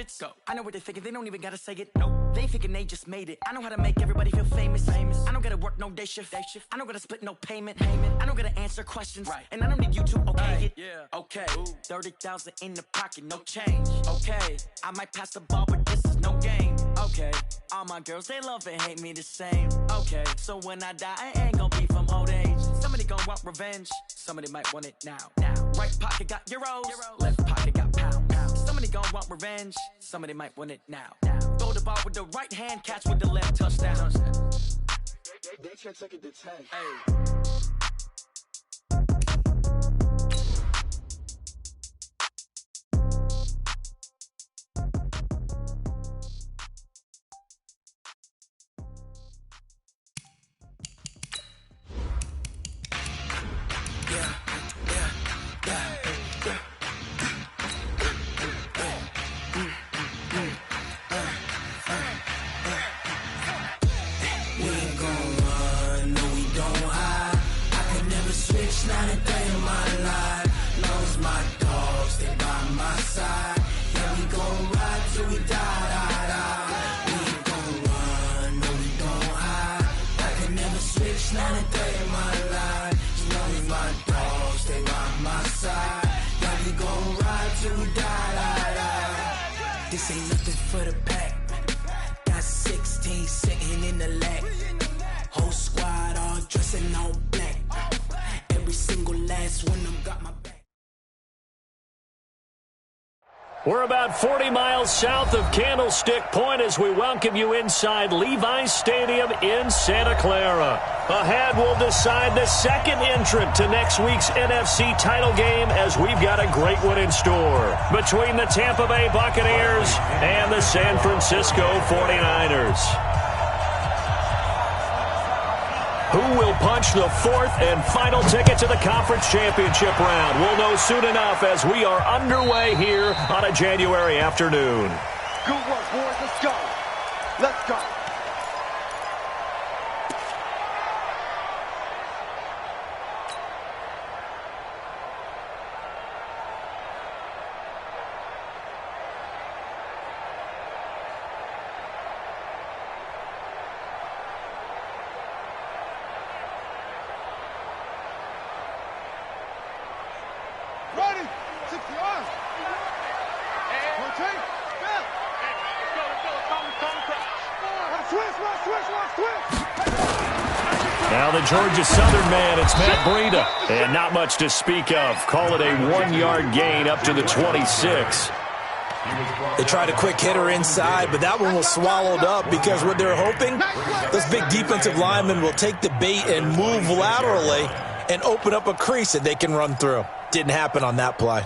Let's go. I know what they're thinking, they don't even gotta say it. No, they thinking they just made it. I know how to make everybody feel famous. I don't gotta work no day shift. I don't gotta split no payment. I don't gotta answer questions. And I don't need you to okay it. Yeah. Okay. 30,000 in the pocket, no change. Okay. I might pass the ball, but this is no game. Okay. All my girls, they love and hate me the same. Okay. So when I die, I ain't gonna be from old age. Somebody gon' want revenge. Somebody might want it now. Right pocket got euros. Left pocket got pounds. Somebody gon' want revenge. Somebody might want it now. Throw the ball with the right hand, catch with the left, touchdown. They can't take it to 10. Hey. Not a day in my life. Lost my dogs, they by my side. Yeah, we gon' ride till we die. We ain't gon' run, no, we don't hide. I can never switch, not a day in my life. As long as my dogs, they by my side. Yeah, we gon' ride till we die. This ain't nothing for the pack. Got 16 sitting in the lag. Whole squad all dressing all black. Every single last one of them got my back. We're about 40 miles south of Candlestick Point as we welcome you inside Levi's Stadium in Santa Clara. Ahead, we'll decide the second entrant to next week's NFC title game as we've got a great one in store between the Tampa Bay Buccaneers and the San Francisco 49ers. Who will punch the fourth and final ticket to the conference championship round? We'll know soon enough as we are underway here on a January afternoon. Good work, boys. Let's go. Let's go. Now the Georgia Southern man, it's Matt Breida. And not much to speak of. Call it a 1-yard gain up to the 26. They tried a quick hitter inside, but that one was swallowed up because what they're hoping, those big defensive linemen will take the bait and move laterally and open up a crease that they can run through. Didn't happen on that play.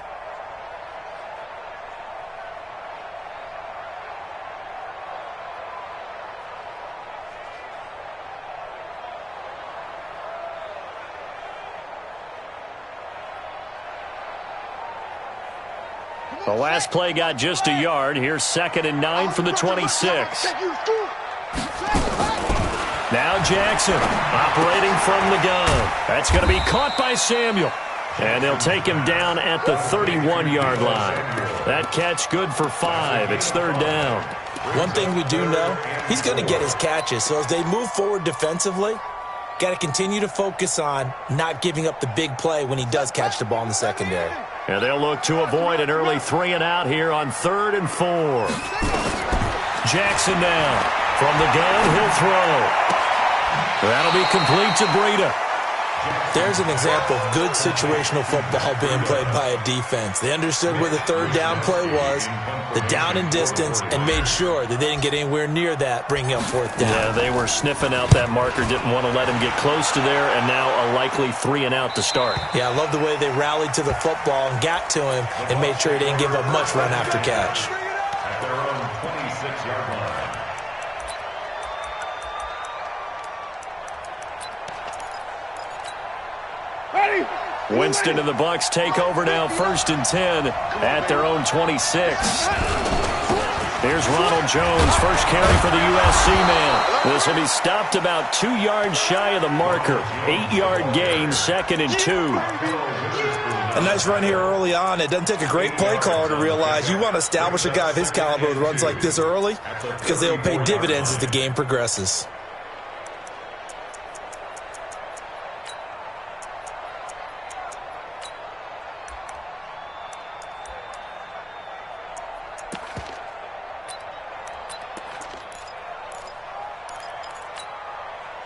The last play got just a yard. Here's 2nd and 9 from the 26. Now Jackson operating from the gun. That's going to be caught by Samuel. And they'll take him down at the 31-yard line. That catch good for 5. It's 3rd down. One thing we do know, he's going to get his catches. So as they move forward defensively, got to continue to focus on not giving up the big play when he does catch the ball in the secondary. And they'll look to avoid an early 3-and-out here on 3rd and 4. Jackson now. From the gun, he'll throw. That'll be complete to Breida. There's an example of good situational football being played by a defense. They understood where the 3rd down play was, the down and distance, and made sure that they didn't get anywhere near that, bringing up 4th down. Yeah, they were sniffing out that marker, didn't want to let him get close to there, and now a likely 3-and-out to start. Yeah, I love the way they rallied to the football and got to him and made sure he didn't give up much run after catch. At their own 26-yard line. Winston and the Bucs take over now, 1st and 10 at their own 26. Here's Ronald Jones, first carry for the USC man. This will be stopped about 2 yards shy of the marker. 8-yard gain, 2nd and 2. A nice run here early on. It doesn't take a great play caller to realize you want to establish a guy of his caliber with runs like this early because they will pay dividends as the game progresses.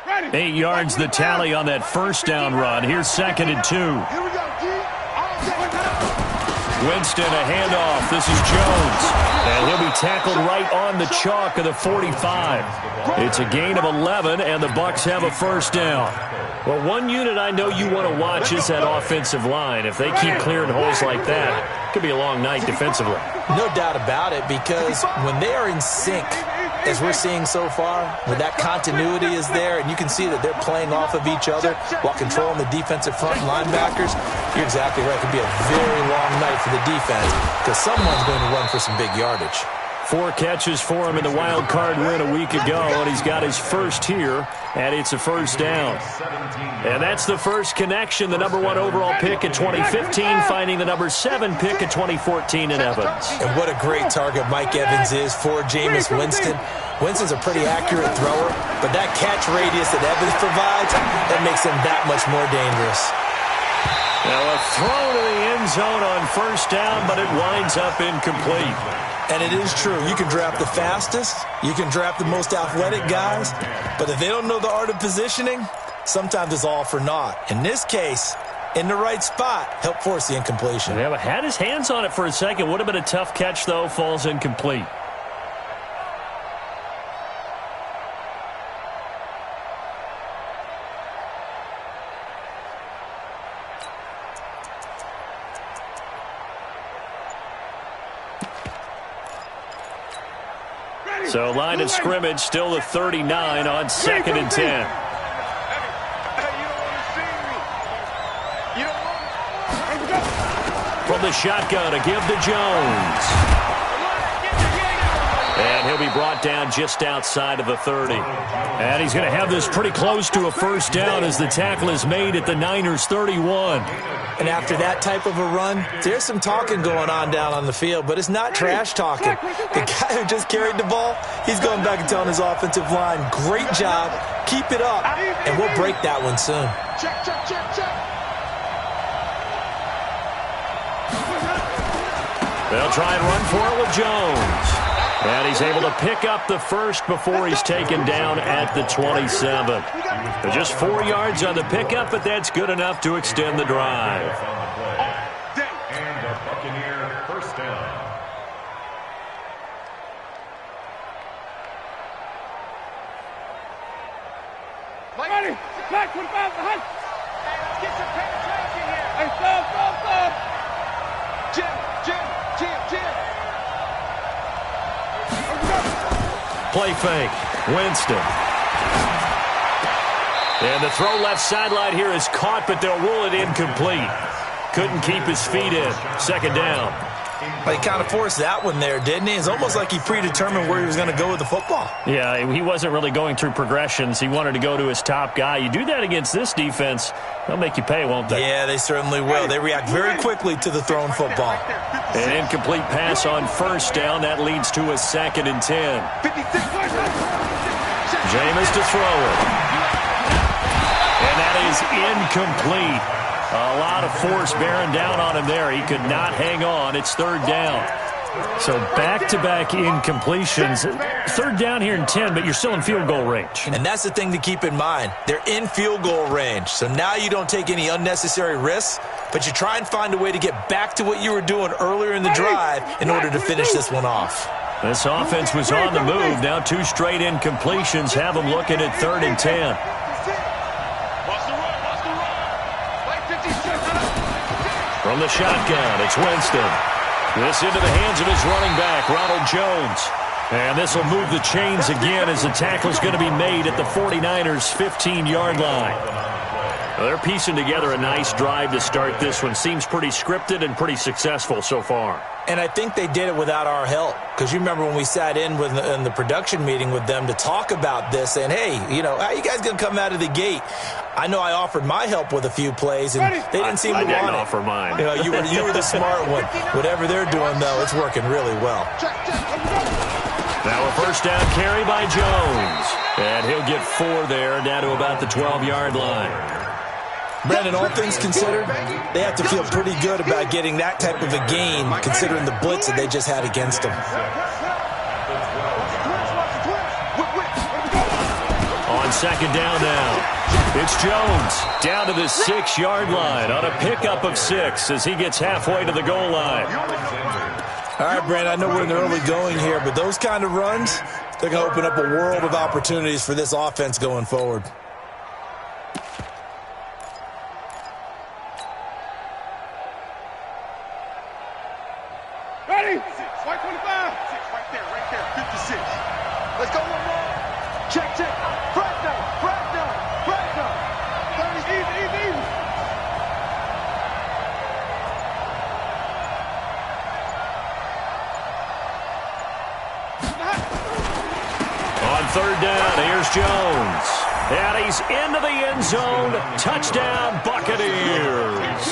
Ready. 8 yards the tally on that first down run. Here's 2nd and 2. Here we go, G. Winston, a handoff. This is Jones. And he'll be tackled right on the chalk of the 45. It's a gain of 11, and the Bucs have a first down. Well, one unit I know you want to watch is that offensive line. If they keep clearing holes like that, it could be a long night defensively. No doubt about it, because when they are in sync, as we're seeing so far, where that continuity is there, and you can see that they're playing off of each other while controlling the defensive front linebackers, you're exactly right. It could be a very long night for the defense because someone's going to run for some big yardage. 4 catches for him in the wild card win a week ago, and he's got his first here, and it's a first down. And that's the first connection, the number 1 overall pick in 2015, finding the number 7 pick in 2014 in Evans. And what a great target Mike Evans is for Jameis Winston. Winston's a pretty accurate thrower, but that catch radius that Evans provides, that makes him that much more dangerous. Now a throw to the end zone on first down, but it winds up incomplete. And it is true. You can draft the fastest. You can draft the most athletic guys. But if they don't know the art of positioning, sometimes it's all for naught. In this case, in the right spot, help force the incompletion. Yeah, but had his hands on it for a second. Would have been a tough catch, though. Falls incomplete. So line of scrimmage still the 39 on 2nd and 10. From the shotgun, a give to Jones. And he'll be brought down just outside of the 30. And he's going to have this pretty close to a first down as the tackle is made at the Niners' 31. And after that type of a run, there's some talking going on down on the field, but it's not trash talking. The guy who just carried the ball, he's going back and telling his offensive line, great job, keep it up, and we'll break that one soon. Check, check, check, check. They'll try and run for it with Jones. And he's able to pick up the first before he's taken down at the 27. Just 4 yards on the pickup, but that's good enough to extend the drive. And a Buccaneer first down. Ready. Back, 25, behind. Hey, let's get some penetration here. Hey, stop. Jim. Play fake. Winston. And the throw left sideline here is caught, but they'll rule it incomplete. Couldn't keep his feet in. 2nd down. He kind of forced that one there, didn't he? It's almost like he predetermined where he was going to go with the football. Yeah, he wasn't really going through progressions. He wanted to go to his top guy. You do that against this defense, they'll make you pay, won't they? Yeah, they certainly will. They react very quickly to the thrown football. An incomplete pass on first down. That leads to a 2nd and 10. Jameis to throw it. And that is incomplete. A lot of force bearing down on him there. He could not hang on. It's 3rd down. So back-to-back incompletions. 3rd down here in 10, but you're still in field goal range. And that's the thing to keep in mind. They're in field goal range. So now you don't take any unnecessary risks, but you try and find a way to get back to what you were doing earlier in the drive in order to finish this one off. This offense was on the move. Now 2 straight incompletions have them looking at 3rd and 10. From the shotgun, it's Winston. This into the hands of his running back, Ronald Jones. And this will move the chains again as the tackle's going to be made at the 49ers' 15-yard line. Well, they're piecing together a nice drive to start this one. Seems pretty scripted and pretty successful so far. And I think they did it without our help. Because you remember when we sat in the production meeting with them to talk about this, saying, hey, how you guys going to come out of the gate? I know I offered my help with a few plays, and they didn't seem to want it. I didn't offer mine. You were the smart one. Whatever they're doing, though, it's working really well. Now a first down carry by Jones. And he'll get 4 there, down to about the 12-yard line. Brandon, all things considered, they have to feel pretty good about getting that type of a gain, considering the blitz that they just had against them. On second down now, it's Jones down to the 6-yard line on a pickup of 6 as he gets halfway to the goal line. All right, Brandon, I know we're in the early going here, but those kind of runs, they're going to open up a world of opportunities for this offense going forward. Ready? 6, white 25. 6, right there, 56. Let's go, one more. Check. Front down. 30, easy. On third down, here's Jones. And he's into the end zone. Touchdown, Buccaneers.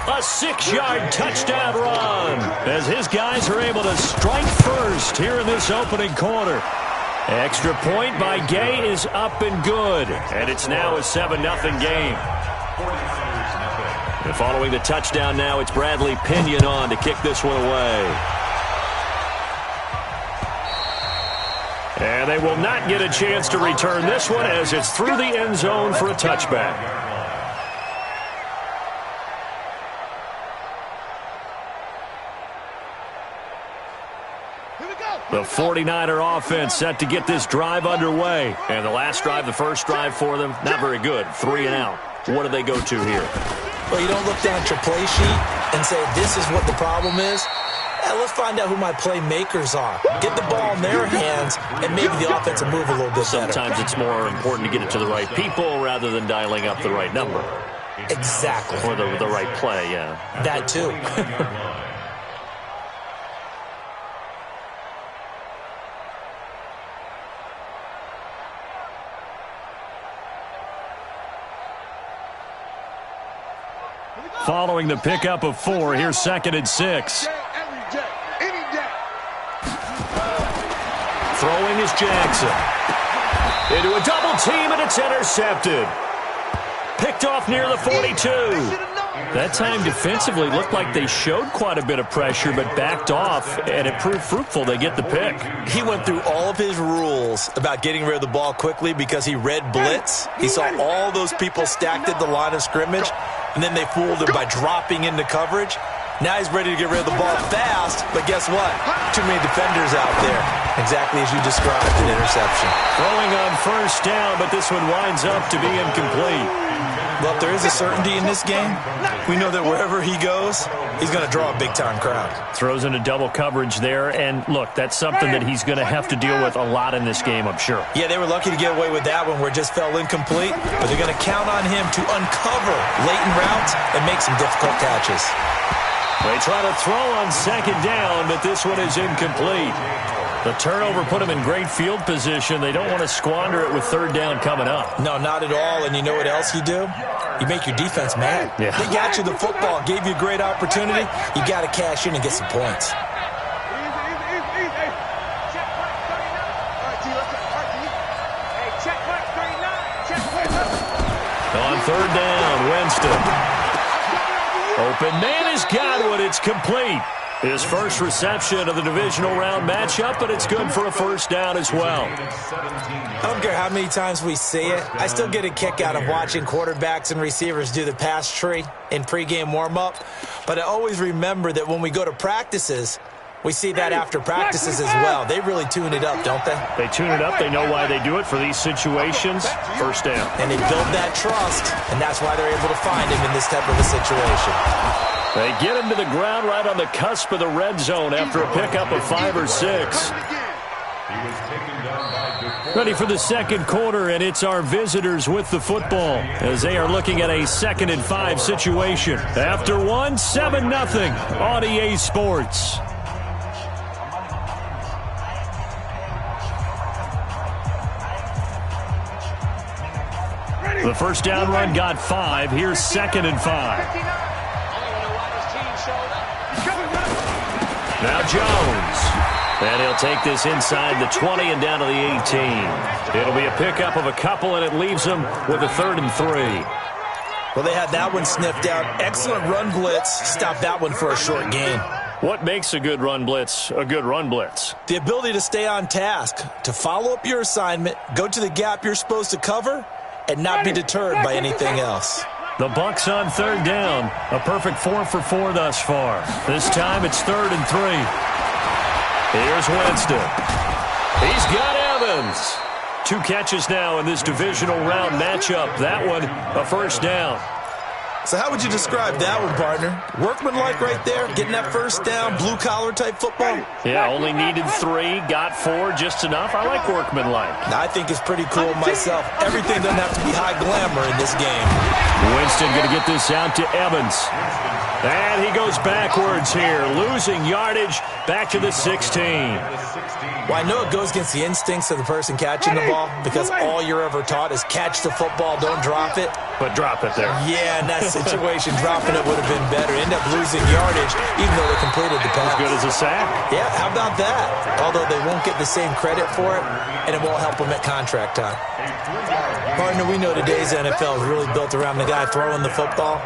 A 6-yard touchdown run as his guys are able to strike first here in this opening quarter. Extra point by Gay is up and good. And it's now a 7-0 game. And following the touchdown now, it's Bradley Pinion on to kick this one away. And they will not get a chance to return this one as it's through the end zone for a touchback. The 49er offense set to get this drive underway. And the last drive, the first drive for them, not very good. 3 and out. What do they go to here? Well, you don't look down at your play sheet and say, this is what the problem is. Let's find out who my playmakers are. Get the ball in their hands, and maybe the offense will move a little bit better. Sometimes it's more important to get it to the right people rather than dialing up the right number. Exactly. Or the right play, yeah. That too. Following the pickup of 4, here's 2nd and 6. Throwing is Jackson. Into a double team, and it's intercepted. Picked off near the 42. That time defensively looked like they showed quite a bit of pressure, but backed off, and it proved fruitful. They get the pick. He went through all of his rules about getting rid of the ball quickly because he read blitz. He saw all those people stacked at the line of scrimmage, and then they fooled him by dropping into coverage. Now he's ready to get rid of the ball fast, but guess what? Too many defenders out there. Exactly as you described, an interception. Throwing on first down, but this one winds up to be incomplete. Well, if there is a certainty in this game, we know that wherever he goes, he's going to draw a big-time crowd. Throws into double coverage there, and look, that's something that he's going to have to deal with a lot in this game, I'm sure. Yeah, they were lucky to get away with that one where it just fell incomplete, but they're going to count on him to uncover latent routes and make some difficult catches. They try to throw on second down, but this one is incomplete. The turnover put them in great field position. They don't want to squander it with third down coming up. No, not at all. And you know what else you do? You make your defense mad. Yeah. They got you the football, gave you a great opportunity. You got to cash in and get some points. On third down, Winston. Open man has got one. It's complete. His first reception of the divisional round matchup, but it's good for a first down as well. I don't care how many times we see it. I still get a kick out of watching quarterbacks and receivers do the pass tree in pregame warm-up. But I always remember that when we go to practices, we see that after practices as well. They really tune it up, don't they? They tune it up. They know why they do it for these situations. First down. And they build that trust, and that's why they're able to find him in this type of a situation. They get him to the ground right on the cusp of the red zone after a pickup of 5 or 6. He was taken down by Ready for the second quarter, and it's our visitors with the football as they are looking at a 2nd and 5 situation. After 7-0 on EA Sports. The first down run got 5. Here's 2nd and 5. Now Jones. And he'll take this inside the 20 and down to the 18. It'll be a pickup of a couple, and it leaves them with a 3rd and 3. Well, they had that one sniffed out. Excellent run blitz. Stop that one for a short gain. What makes a good run blitz a good run blitz? The ability to stay on task, to follow up your assignment, go to the gap you're supposed to cover, and not be deterred by anything else. The Bucs on 3rd down. A perfect 4 for 4 thus far. This time it's 3rd and 3. Here's Winston. He's got Evans. 2 catches now in this divisional round matchup. That one, a first down. So how would you describe that one, partner? Workmanlike right there, getting that first down, blue-collar type football? Yeah, only needed 3, got 4, just enough. I like workmanlike. I think it's pretty cool myself. Everything doesn't have to be high glamour in this game. Winston going to get this out to Evans. And he goes backwards here, losing yardage back to the 16. Well, I know it goes against the instincts of the person catching the ball because all you're ever taught is catch the football, don't drop it. But drop it there. Yeah, in that situation, dropping it would have been better. End up losing yardage even though they completed the pass. As good as a sack. Yeah, how about that? Although they won't get the same credit for it, and it won't help them at contract time. Partner, we know today's NFL is really built around the guy throwing the football.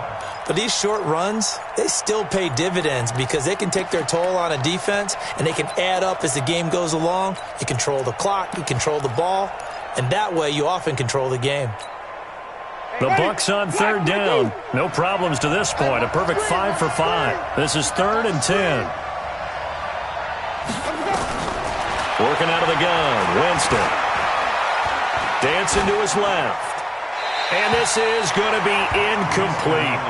But these short runs, they still pay dividends because they can take their toll on a defense and they can add up as the game goes along. You control the clock, you control the ball, and that way you often control the game. The Bucs on 3rd down. No problems to this point. A perfect 5 for 5. This is 3rd and 10. Working out of the gun, Winston. Dancing to his left. And this is going to be incomplete.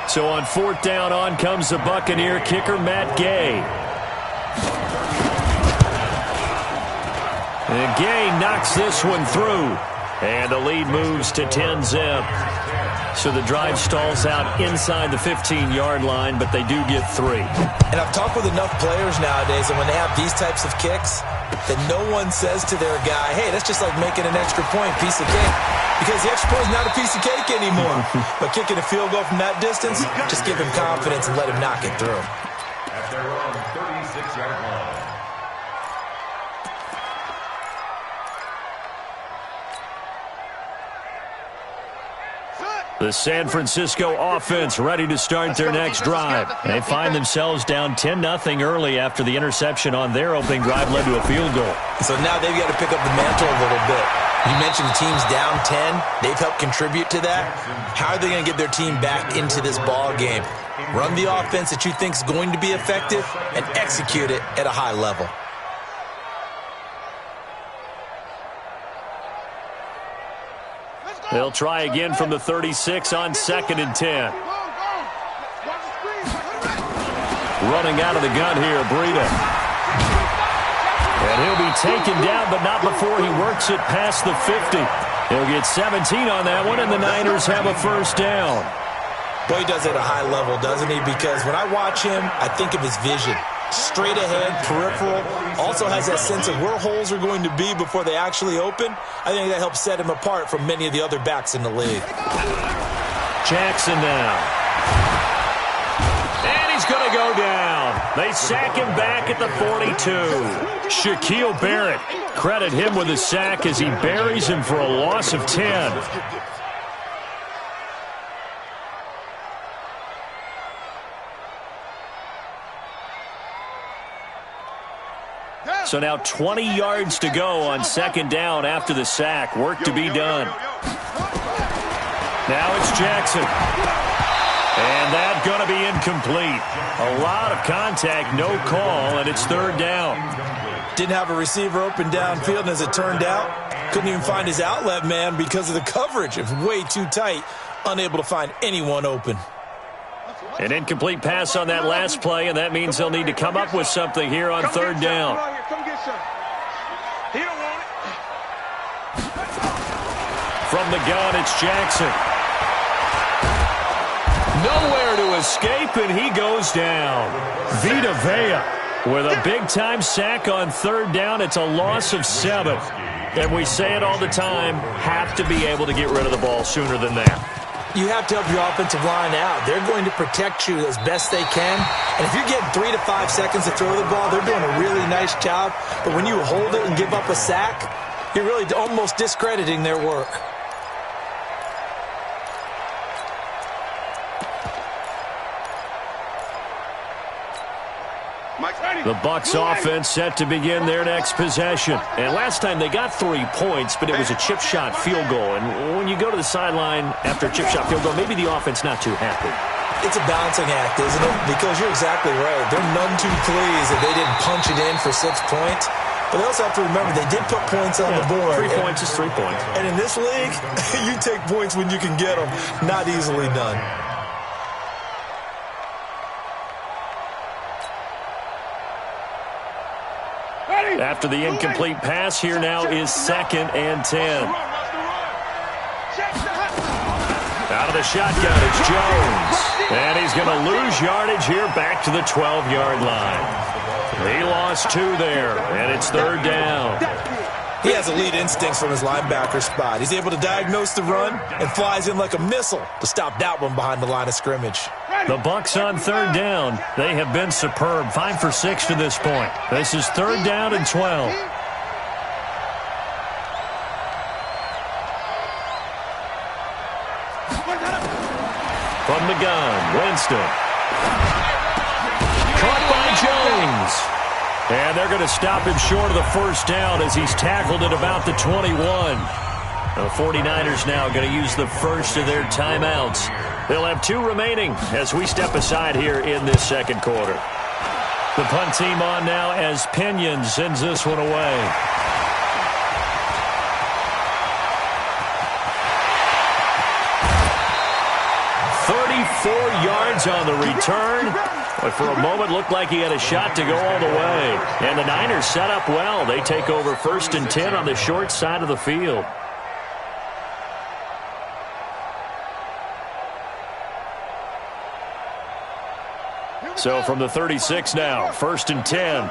So on 4th down, on comes the Buccaneer kicker, Matt Gay. And Gay knocks this one through. And the lead moves to 10-zip. So the drive stalls out inside the 15-yard line, but they do get 3. And I've talked with enough players nowadays, and when they have these types of kicks, that no one says to their guy, hey, that's just like making an extra point, piece of cake. Because the extra point is not a piece of cake anymore. But kicking a field goal from that distance, just give him confidence and let him knock it through. At their own 36-yard line. The San Francisco offense ready to start their next drive. They find themselves down 10-0 early after the interception on their opening drive led to a field goal. So now they've got to pick up the mantle a little bit. You mentioned the team's down 10. They've helped contribute to that. How are they going to get their team back into this ball game? Run the offense that you think is going to be effective and execute it at a high level. They'll try again from the 36 on 2nd and 10. Running out of the gun here, Breida. And he'll be taken down, but not before he works it past the 50. He'll get 17 on that one, and the Niners have a first down. Boy, he does it at a high level, doesn't he? Because when I watch him, I think of his vision. Straight ahead, peripheral, also has that sense of where holes are going to be before they actually open. I think that helps set him apart from many of the other backs in the league. Jackson now. And he's going to go down. They sack him back at the 42. Shaquille Barrett, credit him with a sack as he buries him for a loss of 10. So now 20 yards to go on 2nd down after the sack. Work to be done. Now it's Jackson. And that's going to be incomplete. A lot of contact, no call, and it's 3rd down. Didn't have a receiver open downfield, and as it turned out, couldn't even find his outlet man because of the coverage. It was way too tight, unable to find anyone open. An incomplete pass on that last play, and that means they'll need to come up with something here on third down. Come get some. He don't want it. From the gun, it's Jackson. Nowhere to escape, and he goes down. Vita Vea with a big-time sack on third down. It's a loss of 7. And we say it all the time, have to be able to get rid of the ball sooner than that. You have to help your offensive line out. They're going to protect you as best they can. And if you're getting 3 to 5 seconds to throw the ball, they're doing a really nice job. But when you hold it and give up a sack, you're really almost discrediting their work. The Bucs offense set to begin their next possession. And last time they got 3 points, but it was a chip shot field goal. And when you go to the sideline after a chip shot field goal, maybe the offense not too happy. It's a balancing act, isn't it? Because you're exactly right. They're none too pleased that they didn't punch it in for 6 points. But they also have to remember they did put points on the board. 3 points is 3 points. And in this league, you take points when you can get them. Not easily done. After the incomplete pass, here now is 2nd and 10. Out of the shotgun, it's Jones. And he's going to lose yardage here back to the 12-yard line. He lost 2 there, and it's third down. He has elite instincts from his linebacker spot. He's able to diagnose the run and flies in like a missile to stop that one behind the line of scrimmage. The Bucs on third down. They have been superb. 5 for 6 to this point. This is third down and 12. From the gun, Winston. Caught by Jones. And they're going to stop him short of the first down as he's tackled at about the 21. The 49ers now going to use the first of their timeouts. They'll have 2 remaining as we step aside here in this second quarter. The punt team on now as Pinion sends this one away. Yards on the return, but for a moment looked like he had a shot to go all the way. And the Niners set up well. They take over 1st and 10 on the short side of the field. So from the 36 now, 1st and 10.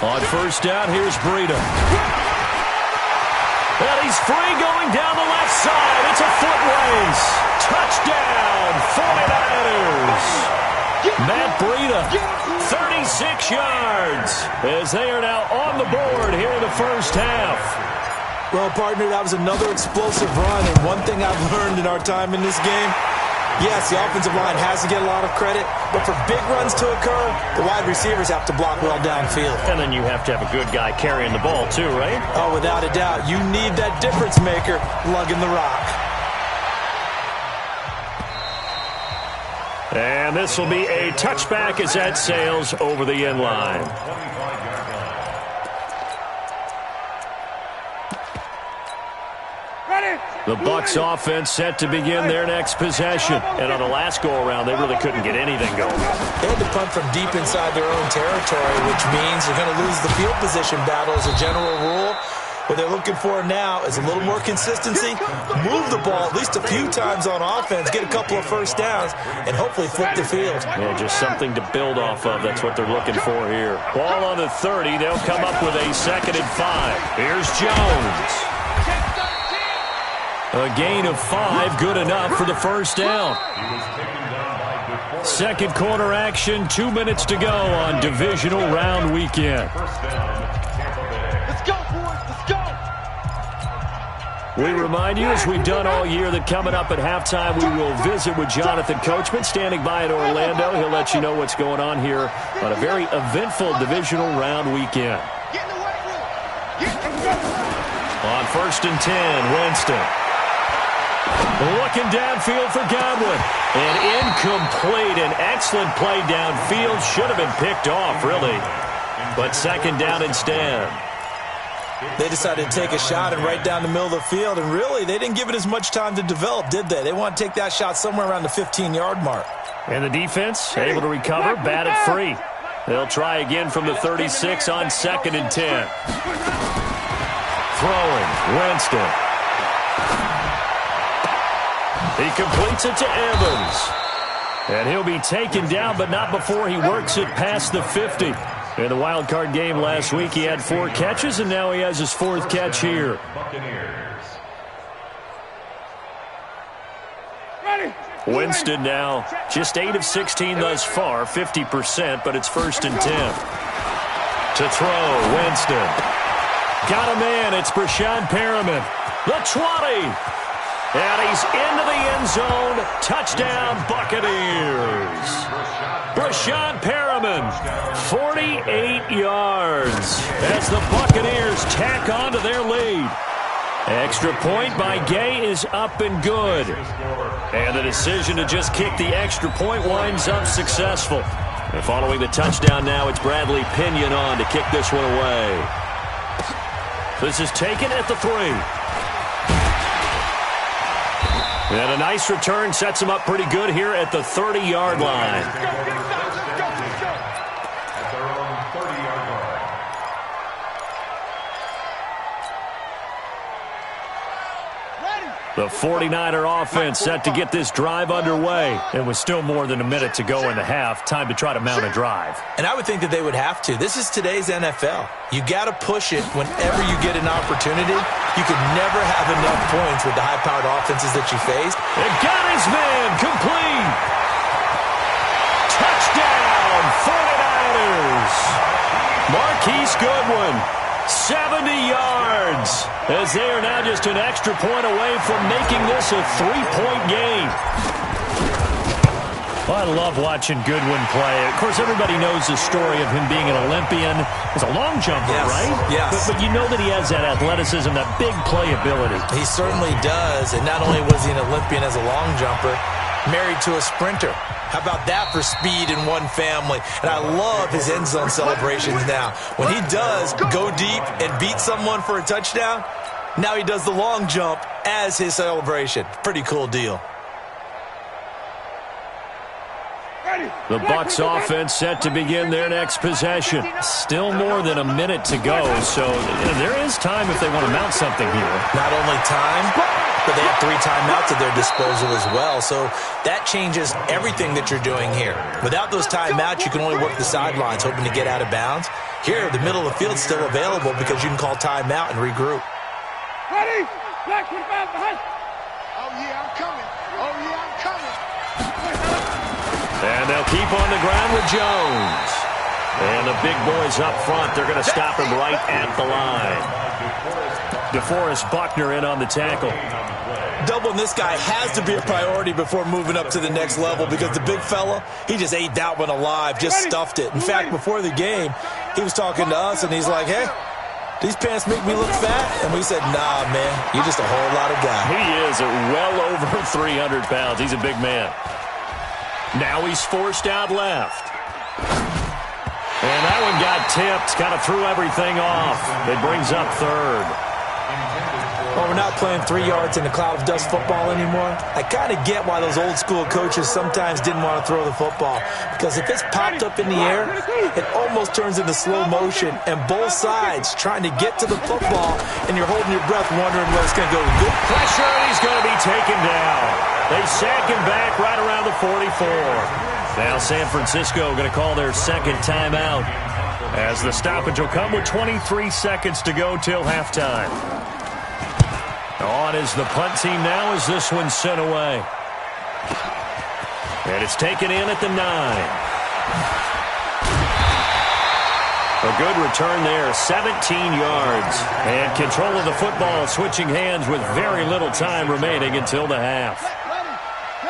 On first down, here's Breida. And he's free going down the left side. It's a foot race. Touchdown, 49ers. Matt Breida, 36 yards, as they are now on the board here in the first half. Well, partner, that was another explosive run. And one thing I've learned in our time in this game, yes, the offensive line has to get a lot of credit, but for big runs to occur, the wide receivers have to block well downfield. And then you have to have a good guy carrying the ball too, right? Oh, without a doubt. You need that difference maker lugging the rock. And this will be a touchback as that sails over the end line. The Bucs offense set to begin their next possession. And on the last go-around, they really couldn't get anything going. They had to punt from deep inside their own territory, which means they're going to lose the field position battle as a general rule. What they're looking for now is a little more consistency, move the ball at least a few times on offense, get a couple of first downs, and hopefully flip the field. Yeah, just something to build off of. That's what they're looking for here. Ball on the 30. They'll come up with a 2nd and 5. Here's Jones. A gain of 5, good enough for the first down. Second quarter action, 2 minutes to go on divisional round weekend. Let's go, boys. Let's go. We remind you, as we've done all year, that coming up at halftime, we will visit with Jonathan Coachman, standing by in Orlando. He'll let you know what's going on here on a very eventful divisional round weekend. On 1st and 10, Winston. Looking downfield for Godwin. And incomplete. An excellent play downfield. Should have been picked off, really. But 2nd down instead. They decided to take a shot and right down the middle of the field, and really, they didn't give it as much time to develop, did they? They want to take that shot somewhere around the 15-yard mark. And the defense able to recover, bat it free. They'll try again from the 36 on 2nd and 10. Throwing, Winston. He completes it to Evans. And he'll be taken down, but not before he works it past the 50. In the wild card game last week, he had 4 catches, and now he has his 4th catch here. Winston now just 8 of 16 thus far, 50%, but it's 1st and 10. To throw, Winston. Got a man, it's Brashon Perriman. The 20. And he's into the end zone. Touchdown, Buccaneers. Brashon Perriman, 48 yards as the Buccaneers tack on to their lead. Extra point by Gay is up and good. And the decision to just kick the extra point winds up successful. And following the touchdown now, it's Bradley Pinion on to kick this one away. This is taken at the 3. And a nice return sets him up pretty good here at the 30-yard line. At their own 30-yard line. The 49er offense set to get this drive underway. And with still more than a minute to go in the half, time to try to mount a drive. And I would think that they would have to. This is today's NFL. You got to push it whenever you get an opportunity. You could never have enough points with the high-powered offenses that you faced. And got his man complete. Touchdown, 49ers. Marquise Goodwin, 70 yards. As they are now just an extra point away from making this a 3-point game. Well, I love watching Goodwin play. Of course, everybody knows the story of him being an Olympian. He's a long jumper, yes, right? Yes. But you know that he has that athleticism, that big playability. He certainly does. And not only was he an Olympian as a long jumper, married to a sprinter. How about that for speed in one family? And I love his end zone celebrations now. When he does go deep and beat someone for a touchdown, now he does the long jump as his celebration. Pretty cool deal. The Bucs offense set to begin their next possession. Still more than a minute to go, so there is time if they want to mount something here. Not only time, but they have 3 timeouts at their disposal as well, so that changes everything that you're doing here. Without those timeouts, you can only work the sidelines, hoping to get out of bounds. Here, the middle of the field is still available because you can call timeout and regroup. Ready? Black 25 behind. Oh, yeah, I'm coming. Oh, yeah, I'm coming. And they'll keep on the ground with Jones. And the big boys up front, they're going to stop him right at the line. DeForest Buckner in on the tackle. Doubling this guy has to be a priority before moving up to the next level because the big fella, he just ate that one alive, just stuffed it. In fact, before the game, he was talking to us, and he's like, hey, these pants make me look fat? And we said, nah, man, you're just a whole lot of guy. He is well over 300 pounds. He's a big man. Now he's forced out left. And that one got tipped, kind of threw everything off. It brings up 3rd. Well, we're not playing 3 yards in a cloud of dust football anymore. I kind of get why those old school coaches sometimes didn't want to throw the football. Because if it's popped up in the air, it almost turns into slow motion. And both sides trying to get to the football, and you're holding your breath wondering where it's going to go. Good Pressure, and he's going to be taken down. They sack him back right around the 44. Now San Francisco going to call their 2nd timeout as the stoppage will come with 23 seconds to go till halftime. On is the punt team now as this one's sent away. And it's taken in at the 9. A good return there, 17 yards. And control of the football switching hands with very little time remaining until the half.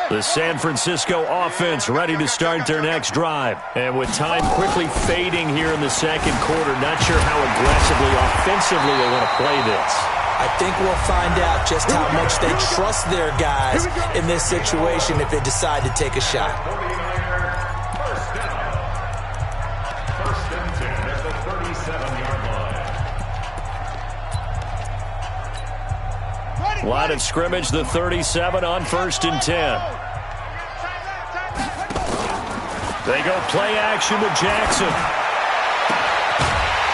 The San Francisco offense ready to start their next drive. And with time quickly fading here in the 2nd quarter, not sure how aggressively, offensively they want to play this. I think we'll find out just how much they trust their guys in this situation if they decide to take a shot. First and 10 at the 37-yard line. Line of scrimmage, the 37 on 1st and 10. They go play action with Jackson.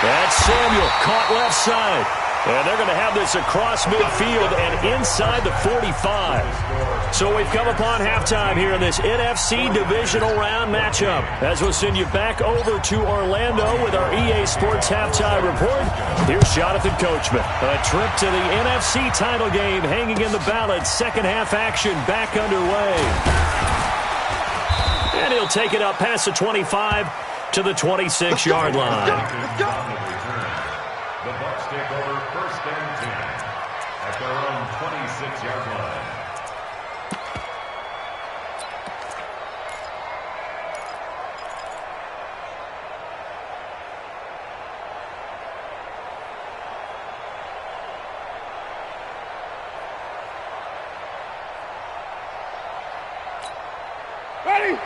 That's Samuel, caught left side. And they're going to have this across midfield and inside the 45. So we've come upon halftime here in this NFC divisional round matchup. As we'll send you back over to Orlando with our EA Sports halftime report, here's Jonathan Coachman. A trip to the NFC title game hanging in the balance. Second half action back underway. And he'll take it up past the 25 to the 26-yard line. The Bucs take over 1st and 10 at their own 26-yard line.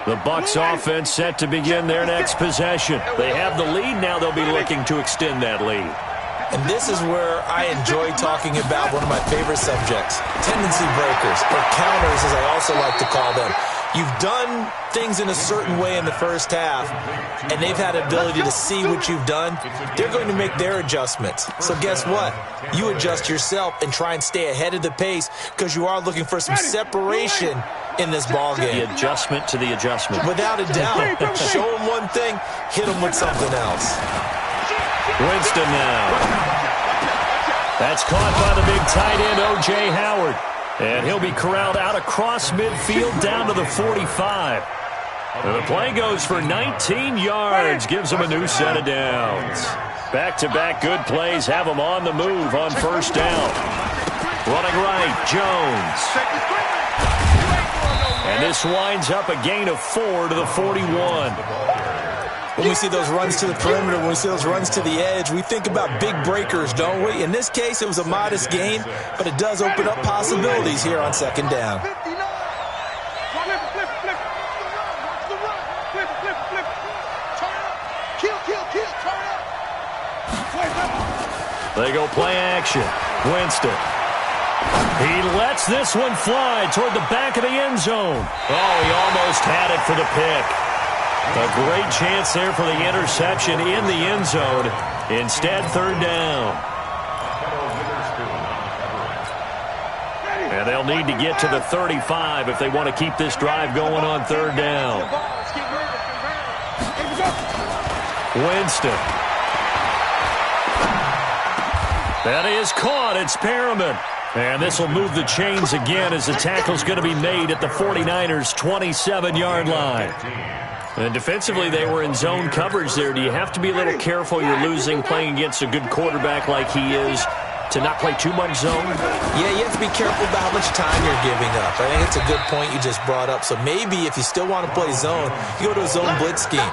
The Bucs offense set to begin their next possession. They have the lead. Now they'll be looking to extend that lead. And this is where I enjoy talking about one of my favorite subjects, tendency breakers, or counters as I also like to call them. You've done things in a certain way in the first half, and they've had the ability to see what you've done. They're going to make their adjustments. So guess what? You adjust yourself and try and stay ahead of the pace because you are looking for some separation in this ball game. The adjustment to the adjustment. Without a doubt. Show them one thing, hit them with something else. Winston now. That's caught by the big tight end, O.J. Howard. And he'll be corralled out across midfield down to the 45. And the play goes for 19 yards. Gives him a new set of downs. Back-to-back good plays have him on the move on 1st down. Running right, Jones. And this winds up a gain of 4 to the 41. When we see those runs to the perimeter, when we see those runs to the edge, we think about big breakers, don't we? In this case, it was a modest gain, but it does open up possibilities here on 2nd down. They go play action. Winston. He lets this one fly toward the back of the end zone. Oh, he almost had it for the pick. A great chance there for the interception in the end zone. Instead, 3rd down. And they'll need to get to the 35 if they want to keep this drive going on 3rd down. Winston. That is caught. It's Perriman. And this will move the chains again as the tackle's going to be made at the 49ers' 27-yard line. And defensively, they were in zone coverage there. Do you have to be a little careful? You're losing playing against a good quarterback like he is to not play too much zone? Yeah, you have to be careful about how much time you're giving up. I think it's a good point you just brought up. So maybe if you still want to play zone, you go to a zone blitz scheme.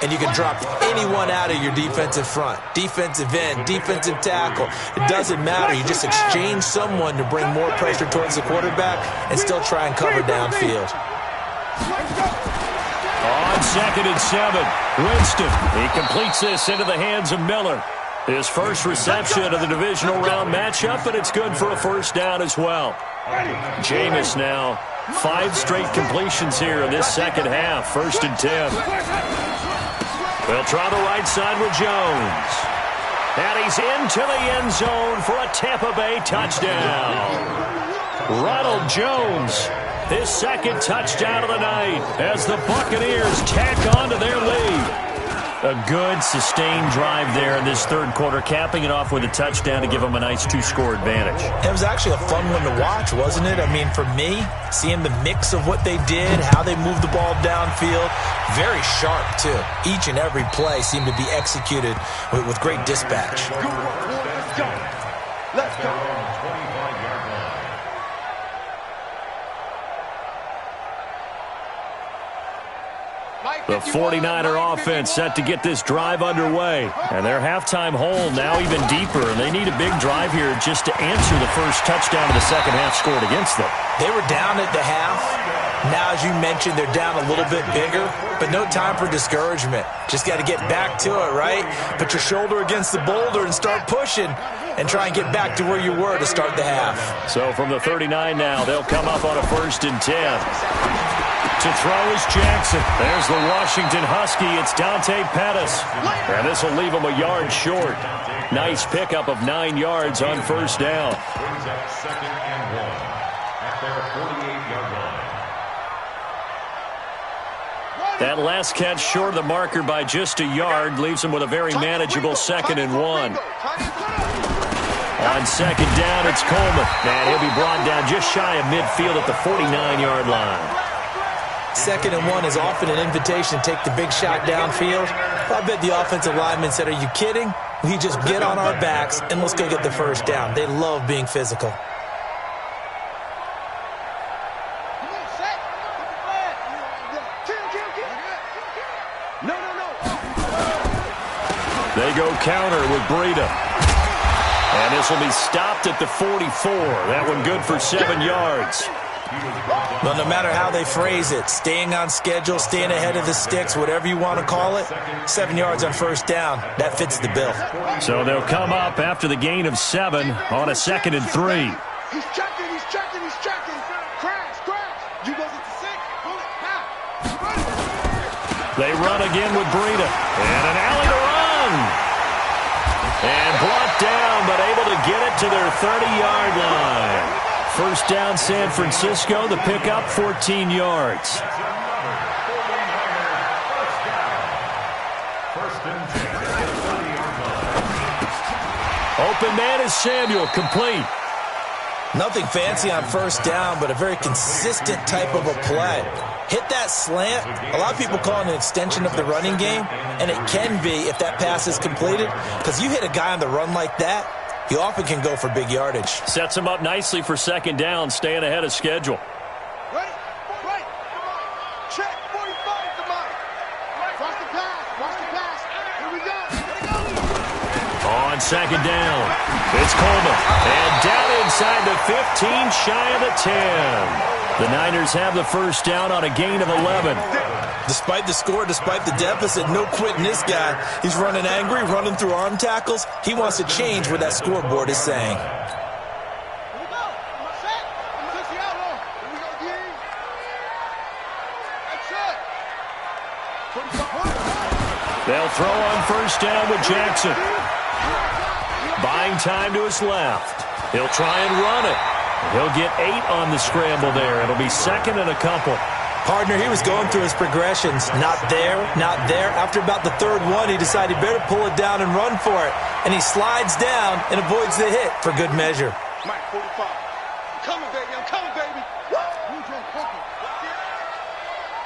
And you can drop anyone out of your defensive front, defensive end, defensive tackle. It doesn't matter. You just exchange someone to bring more pressure towards the quarterback and still try and cover downfield. On 2nd and 7, Winston. He completes this into the hands of Miller. His first reception of the divisional round matchup, but it's good for a 1st down as well. Jameis now, 5 straight completions here in this 2nd half, 1st and 10. They'll try the right side with Jones. And he's into the end zone for a Tampa Bay touchdown. Ronald Jones, his 2nd touchdown of the night as the Buccaneers tack on to their lead. A good, sustained drive there in this 3rd quarter, capping it off with a touchdown to give them a nice 2-score advantage. It was actually a fun one to watch, wasn't it? I mean, for me, seeing the mix of what they did, how they moved the ball downfield, very sharp, too. Each and every play seemed to be executed with great dispatch. Let's go. The 49er offense set to get this drive underway. And their halftime hole now even deeper. And they need a big drive here just to answer the first touchdown of the 2nd half scored against them. They were down at the half. Now, as you mentioned, they're down a little bit bigger, but no time for discouragement. Just got to get back to it, right? Put your shoulder against the boulder and start pushing and try and get back to where you were to start the half. So from the 39 now, they'll come up on a 1st and 10. To throw is Jackson. There's the Washington Husky. It's Dante Pettis. And this will leave him a yard short. Nice pickup of 9 yards on 1st down. Brings up 2nd and 1 at their 48-yard line. That last catch short of the marker by just a yard leaves him with a very manageable 2nd and 1. On 2nd down, it's Coleman. And he'll be brought down just shy of midfield at the 49-yard line. 2nd and 1 is often an invitation to take the big shot downfield. I bet the offensive lineman said, are you kidding? We just get on our backs and let's go get the 1st down. They love being physical. They go counter with Breida. And this will be stopped at the 44. That one good for 7 yards. Well, no matter how they phrase it, staying on schedule, staying ahead of the sticks, whatever you want to call it, 7 yards on 1st down, that fits the bill. So they'll come up after the gain of 7 on a 2nd and 3. He's checking, he's checking, he's checking. Crash, crash. You goes into 6. Pull it, now. They run again with Breida. And an alley to run. And brought down, but able to get it to their 30-yard line. 1st down, San Francisco. The pickup, 14 yards. Open man is Samuel, complete. Nothing fancy on 1st down, but a very consistent type of a play. Hit that slant. A lot of people call it an extension of the running game, and it can be if that pass is completed, because you hit a guy on the run like that, you often can go for big yardage. Sets him up nicely for 2nd down, staying ahead of schedule. Ready? Right. Check. 45, come on. Watch the pass. Watch the pass. Here we go. On 2nd down, it's Coleman. And down inside the 15, shy of the 10. The Niners have the 1st down on a gain of 11. Despite the score, despite the deficit, no quitting this guy. He's running angry, running through arm tackles. He wants to change what that scoreboard is saying. Here we go. Set. Six out. Here we go, D. That's it. They'll throw on 1st down with Jackson. Buying time to his left. He'll try and run it. He'll get 8 on the scramble there. It'll be 2nd and a couple. Partner, he was going through his progressions. Not there, not there. After about the 3rd one, he decided he better pull it down and run for it. And he slides down and avoids the hit for good measure. Mike, 45. I'm coming, baby. I'm coming, baby.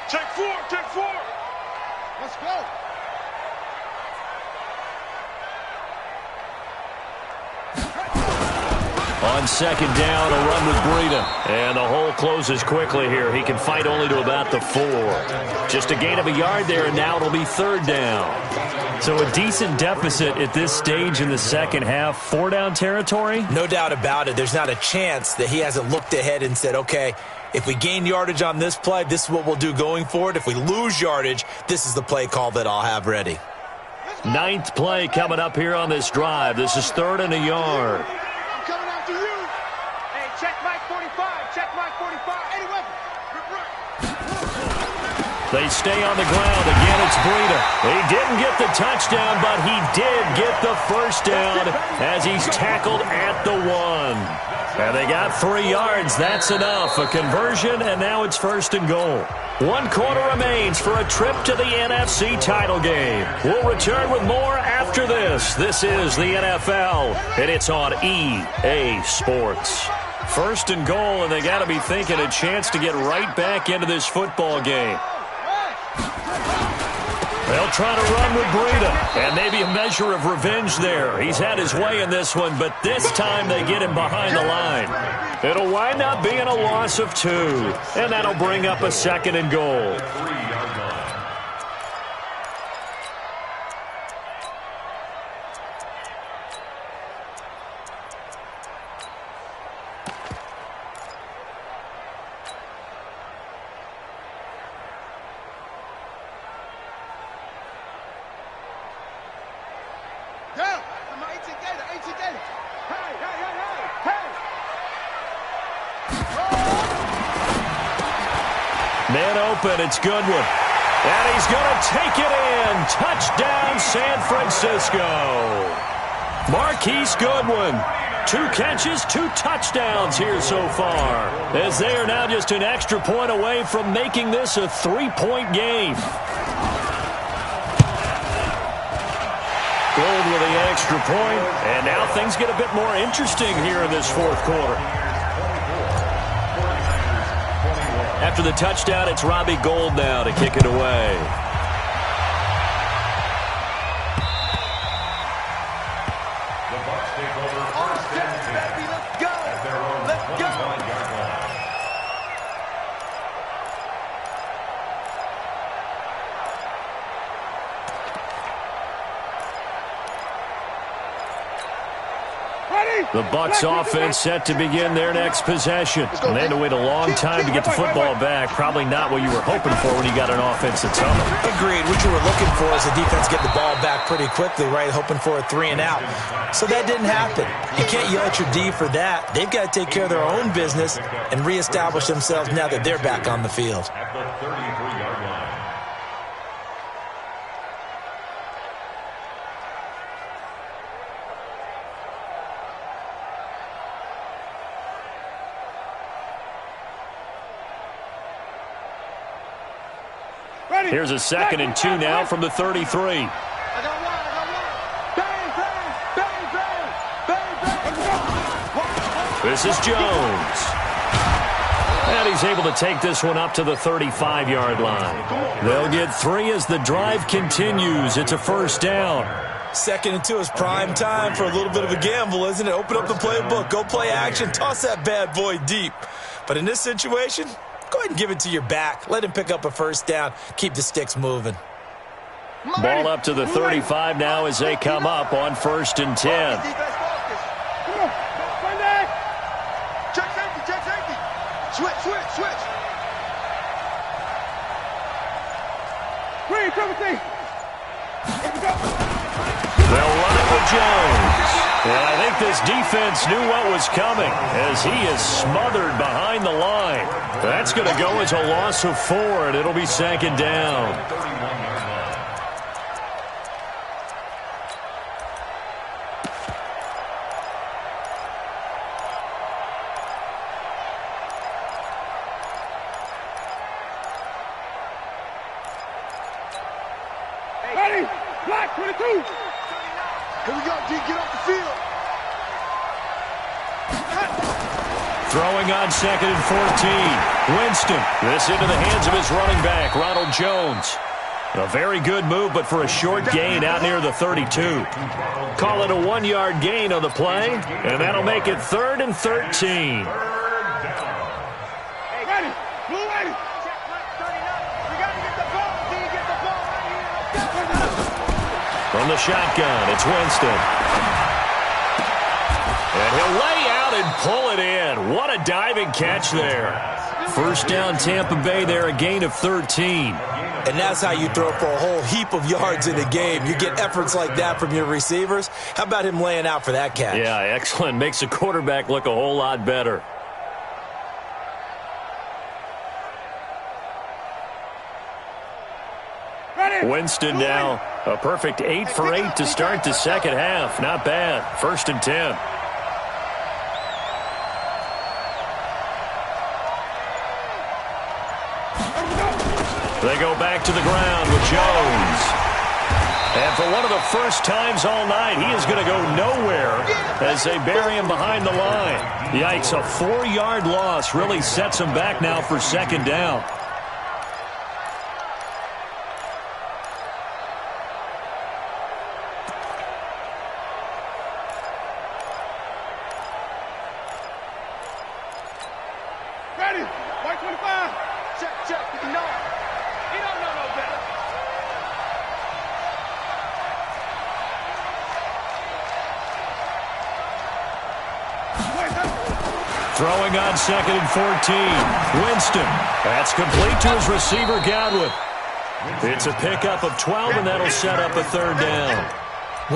Take 4. Take 4. Let's go. On 2nd down, a run with Breida. And the hole closes quickly here. He can fight only to about the 4. Just a gain of a yard there, and now it'll be 3rd down. So a decent deficit at this stage in the 2nd half. 4-down territory? No doubt about it. There's not a chance that he hasn't looked ahead and said, okay, if we gain yardage on this play, this is what we'll do going forward. If we lose yardage, this is the play call that I'll have ready. 9th play coming up here on this drive. This is 3rd and a yard. Check Mike 45. Check Mike 45. Any weapon. They stay on the ground. Again, it's Breida. He didn't get the touchdown, but he did get the 1st down as he's tackled at the 1. And they got 3 yards. That's enough. A conversion, and now it's 1st and goal. 1 quarter remains for a trip to the NFC title game. We'll return with more after this. This is the NFL, and it's on EA Sports. 1st and goal, and they got to be thinking a chance to get right back into this football game. They'll try to run with Breida, and maybe a measure of revenge there. He's had his way in this one, but this time they get him behind the line. It'll wind up being a loss of 2, and that'll bring up a 2nd and goal. Man open, it's Goodwin. And he's going to take it in. Touchdown, San Francisco. Marquise Goodwin. 2 catches, 2 touchdowns here so far, as they are now just an extra point away from making this a 3-point game. Gold with the extra point, and now things get a bit more interesting here in this fourth quarter. After the touchdown, it's Robbie Gould now to kick it away. The Bucs take over first and 10 at their own 21-yard line. The Bucs offense set to begin their next possession. And they had to wait a long time to get the football back. Probably not what you were hoping for when you got an offense that's humming. Agreed. What you were looking for is the defense get the ball back pretty quickly, right? Hoping for a 3-and-out. So that didn't happen. You can't yell at your D for that. They've got to take care of their own business and reestablish themselves now that they're back on the field. At the 33-yard line. Here's a 2nd and 2 now from the 33. This is Jones. And he's able to take this one up to the 35-yard line. They'll get 3 as the drive continues. It's a first down. 2nd and 2 is prime time for a little bit of a gamble, isn't it? Open up the playbook, go play action, toss that bad boy deep. But in this situation, go ahead and give it to your back. Let him pick up a first down. Keep the sticks moving. Ball up to the 35 now as they come up on 1st and 10. Switch. They'll run it with Jones. And I think this defense knew what was coming as he is smothered behind the line. That's going to go as a loss of 4, and it'll be 2nd down. 31-yard line. Ready? Black 22. Here we go, D. Get off the field. Throwing on 2nd and 14. Winston. This into the hands of his running back, Ronald Jones. A very good move, but for a short gain out near the 32. Call it a 1-yard gain on the play, and that'll make it 3rd and 13. Ready? Blue ready. We got to get the ball, D. Get the ball right here. From the shotgun, it's Winston. And he'll lay out and pull it in. What a diving catch there. First down, Tampa Bay there, a gain of 13. And that's how you throw for a whole heap of yards in a game. You get efforts like that from your receivers. How about him laying out for that catch? Yeah, excellent. Makes the quarterback look a whole lot better. Winston now a perfect 8 for 8 to start the second half. Not bad. 1st and 10. They go back to the ground with Jones. And for one of the first times all night, he is going to go nowhere as they bury him behind the line. Yikes, a 4-yard loss really sets him back now for 2nd down. Ready? White 25. Check. He don't know no better. Throwing on 2nd and 14. Winston. That's complete to his receiver, Godwin. It's a pickup of 12, and that'll set up a 3rd down.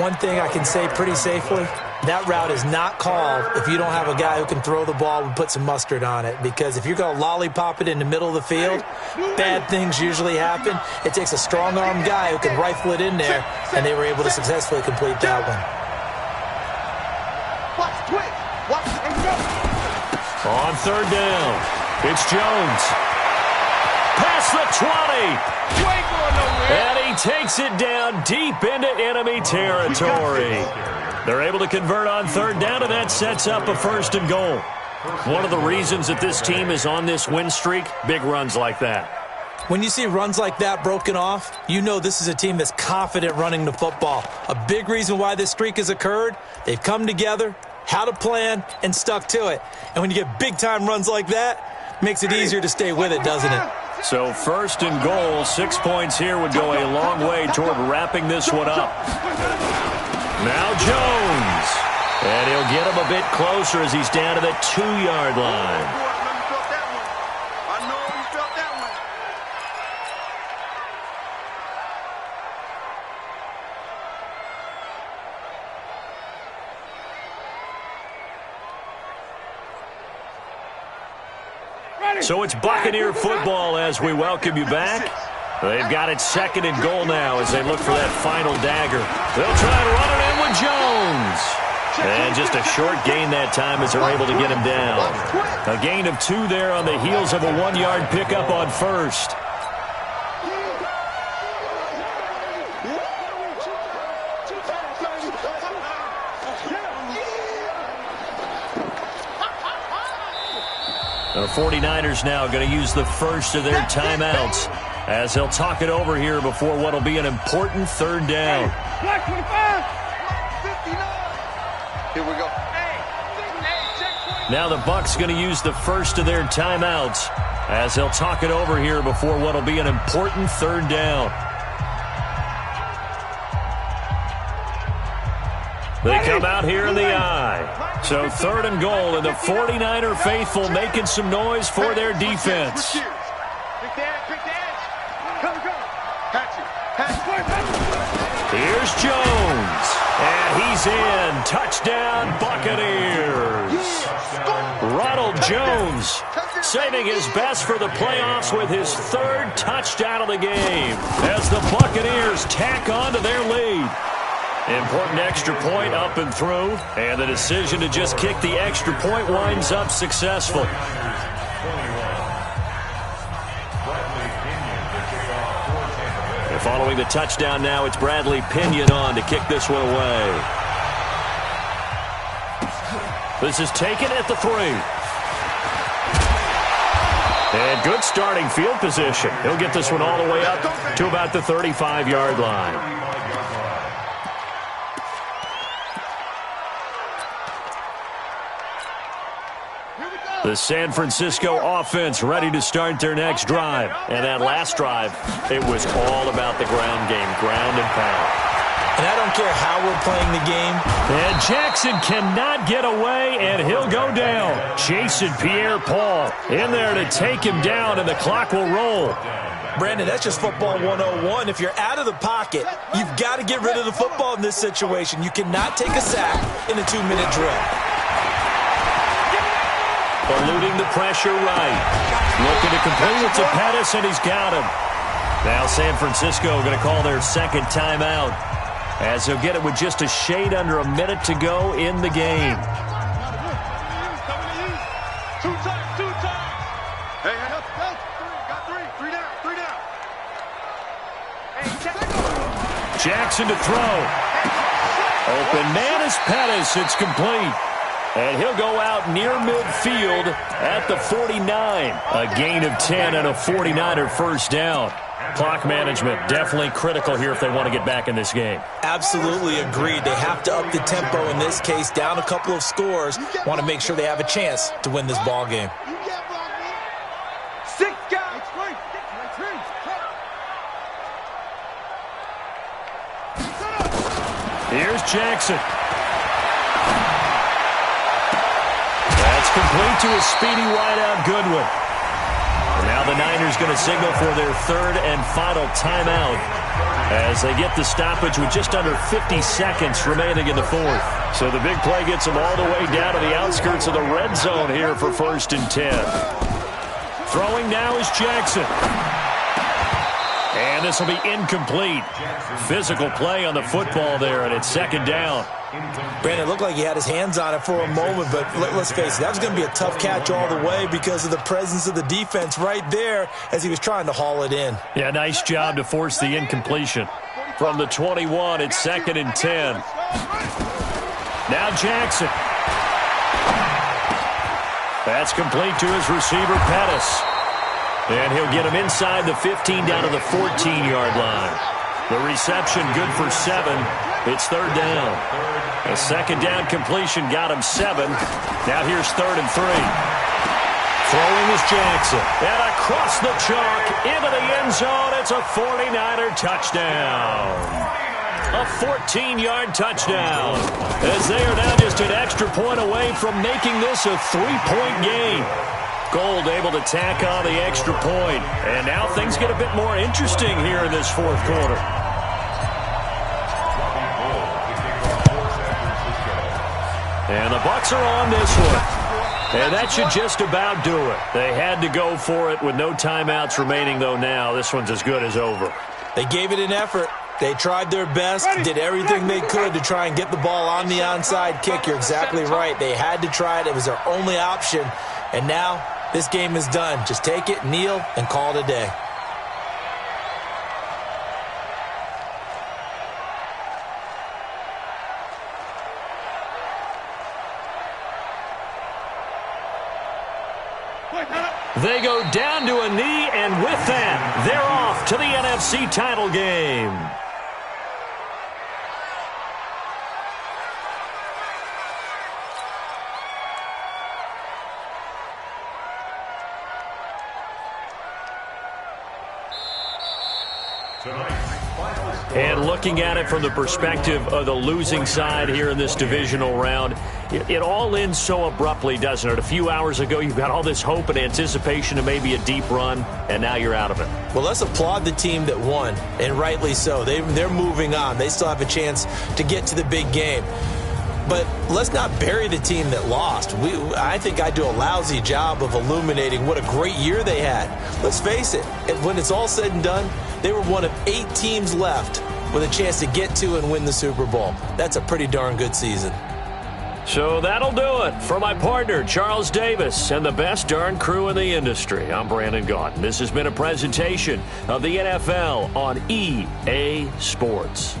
One thing I can say pretty safely, That route is not called if you don't have a guy who can throw the ball and put some mustard on it, because if you're going to lollipop it in the middle of the field, bad things usually happen. It takes a strong-armed guy who can rifle it in there, and they were able to successfully complete that one. On third down, it's Jones. Past the 20. And he takes it down deep into enemy territory. They're able to convert on third down, and that sets up a first and goal. One of the reasons that this team is on this win streak, big runs like that. When you see runs like that broken off, you know this is a team that's confident running the football. A big reason why this streak has occurred, they've come together, had a plan, and stuck to it. And when you get big-time runs like that, it makes it easier to stay with it, doesn't it? So first and goal, 6 points here would go a long way toward wrapping this one up. Now Jones. And he'll get him a bit closer as he's down to the 2-yard line. So it's Buccaneer football as we welcome you back. They've got it second and goal now as they look for that final dagger. They'll try and run it in with Jones. And just a short gain that time as they're able to get him down. A gain of 2 there on the heels of a 1-yard pickup on first. The 49ers now going to use the first of their timeouts as they'll talk it over here before what will be an important third down. Here we go. Now the Bucs going to use the first of their timeouts as they'll talk it over here before what will be an important third down. They come out here in the I. So third and goal, and the 49er faithful making some noise for their defense. Here's Jones, and he's in. Touchdown, Buccaneers. Ronald Jones saving his best for the playoffs with his 3rd touchdown of the game as the Buccaneers tack on to their lead. Important extra point up and through, and the decision to just kick the extra point winds up successful. Following the touchdown now, it's Bradley Pinion on to kick this one away. This is taken at the 3. And good starting field position. He'll get this one all the way up to about the 35-yard line. The San Francisco offense ready to start their next drive. And that last drive, it was all about the ground game, ground and pound. And I don't care how we're playing the game. And Jackson cannot get away, and he'll go down. Jason Pierre-Paul in there to take him down, and the clock will roll. Brandon, that's just football 101. If you're out of the pocket, you've got to get rid of the football in this situation. You cannot take a sack in a 2-minute drill. Eluding the pressure right. Looking to complete it to Pettis, and he's got him. Now San Francisco going to call their 2nd timeout as they'll get it with just a shade under a minute to go in the game. Two times. Hey, got three down. Jackson to throw. Open man is Pettis. It's complete. And he'll go out near midfield at the 49. A gain of 10 and a 49er first down. Clock management definitely critical here if they want to get back in this game. Absolutely agreed. They have to up the tempo in this case, down a couple of scores. Want to make sure they have a chance to win this ball game. 6 guys. Here's Jackson. That's complete to a speedy wideout Goodwin. And now Now the Niners going to signal for their third and final timeout as they get the stoppage with just under 50 seconds remaining in the fourth. So the big play gets them all the way down to the outskirts of the red zone here for 1st and 10. Throwing now is Jackson. And this will be incomplete. Physical play on the football there, and it's 2nd down. Brandon, it looked like he had his hands on it for a moment, but let's face it, that was going to be a tough catch all the way because of the presence of the defense right there as he was trying to haul it in. Yeah, nice job to force the incompletion. From the 21, it's 2nd and 10. Now Jackson. That's complete to his receiver, Pettis. And he'll get him inside the 15 down to the 14-yard line. The reception good for 7. It's 3rd down. A 2nd down completion got him 7. Now here's 3rd and 3. Throwing is Jackson. And across the chalk into the end zone. It's a 49er touchdown. A 14-yard touchdown. As they are now just an extra point away from making this a 3-point game. Gold able to tack on the extra point. And now things get a bit more interesting here in this 4th quarter. And the Bucs are on this one. And that should just about do it. They had to go for it with no timeouts remaining, though now. This one's as good as over. They gave it an effort. They tried their best, did everything they could to try and get the ball on the onside kick. You're exactly right. They had to try it. It was their only option. And now this game is done. Just take it, kneel, and call it a day. They go down to a knee, and with that, they're off to the NFC title game. And looking at it from the perspective of the losing side here in this divisional round, it all ends so abruptly, doesn't it? A few hours ago, you've got all this hope and anticipation of maybe a deep run, and now you're out of it. Well, let's applaud the team that won, and rightly so. They're moving on. They still have a chance to get to the big game. But let's not bury the team that lost. I think I do a lousy job of illuminating what a great year they had. Let's face it, when it's all said and done, they were one of 8 teams left with a chance to get to and win the Super Bowl. That's a pretty darn good season. So that'll do it for my partner, Charles Davis, and the best darn crew in the industry. I'm Brandon Gaudin. This has been a presentation of the NFL on EA Sports.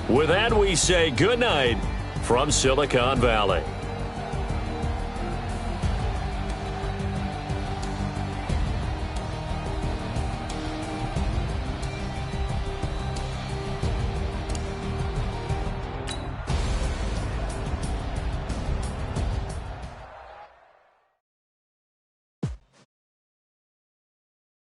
With that, we say good night from Silicon Valley.